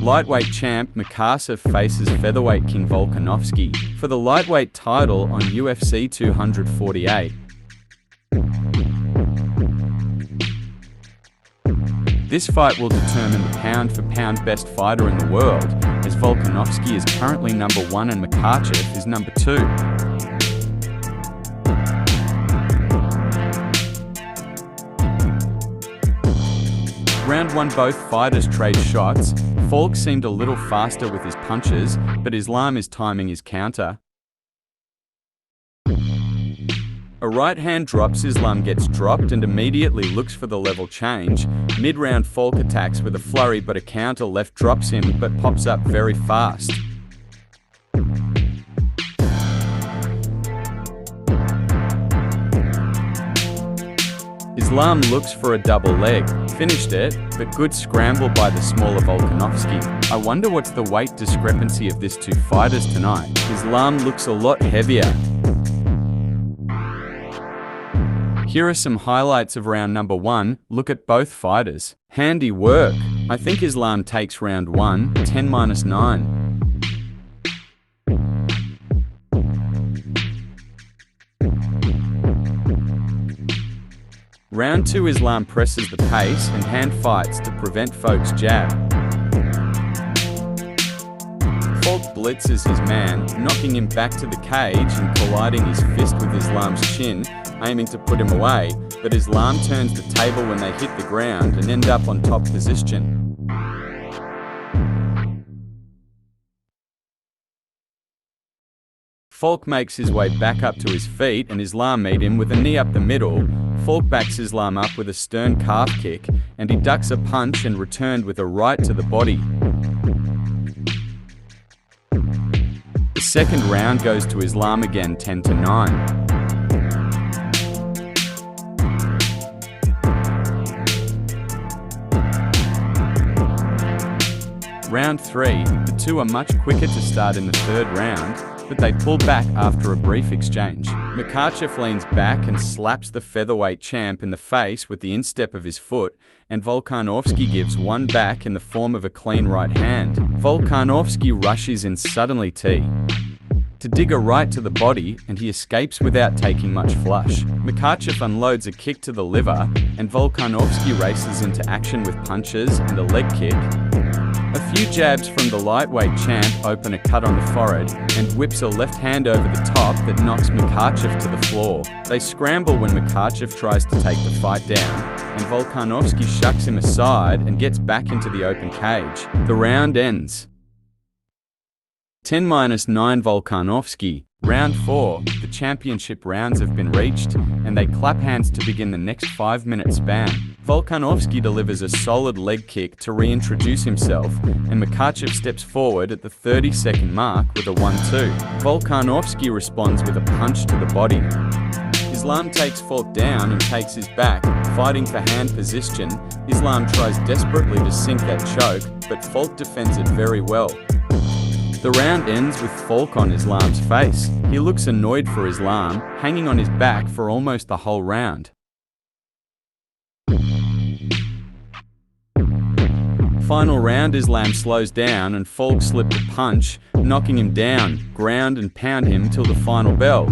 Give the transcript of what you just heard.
Lightweight champ Makhacev faces featherweight king Volkanovsky for the lightweight title on UFC 248. This fight will determine the pound-for-pound best fighter in the world, as Volkanovsky is currently #1 and Makhacev is #2. Round 1, both fighters trade shots. Volk seemed a little faster with his punches, but Islam is timing his counter. A right hand drops, Islam gets dropped and immediately looks for the level change. Mid-round, Volk attacks with a flurry, but a counter left drops him but pops up very fast. Islam looks for a double leg, finished it, but good scramble by the smaller Volkanovsky. I wonder what's the weight discrepancy of these two fighters tonight. Islam looks a lot heavier. Here are some highlights of round #1. Look at both fighters. Handy work. I think Islam takes round 1, 10-9. Round 2, Islam presses the pace and hand fights to prevent Volk's jab. Volk blitzes his man, knocking him back to the cage and colliding his fist with Islam's chin, aiming to put him away, but Islam turns the table when they hit the ground and end up on top position. Volk makes his way back up to his feet and Islam meet him with a knee up the middle. Volk backs Islam up with a stern calf kick, and he ducks a punch and returned with a right to the body. The second round goes to Islam again, 10-9. Round 3, the two are much quicker to start in the third round, but they pull back after a brief exchange. Makhacev leans back and slaps the featherweight champ in the face with the instep of his foot, and Volkanovsky gives one back in the form of a clean right hand. Volkanovsky rushes in suddenly to dig a right to the body, and he escapes without taking much flush. Makhacev unloads a kick to the liver, and Volkanovsky races into action with punches and a leg kick. A few jabs from the lightweight champ open a cut on the forehead and whips a left hand over the top that knocks Makhacev to the floor. They scramble when Makhacev tries to take the fight down, and Volkanovsky shucks him aside and gets back into the open cage. The round ends 10-9 Volkanovsky. Round 4, the championship rounds have been reached, and they clap hands to begin the next 5-minute span. Volkanovsky delivers a solid leg kick to reintroduce himself, and Makhacev steps forward at the 30-second mark with a 1-2. Volkanovsky responds with a punch to the body. Islam takes Volk down and takes his back, fighting for hand position. Islam tries desperately to sink that choke, but Volk defends it very well. The round ends with Volk on Islam's face. He looks annoyed for Islam, hanging on his back for almost the whole round. Final round, Islam slows down and Volk slipped a punch, knocking him down, ground and pound him till the final bell.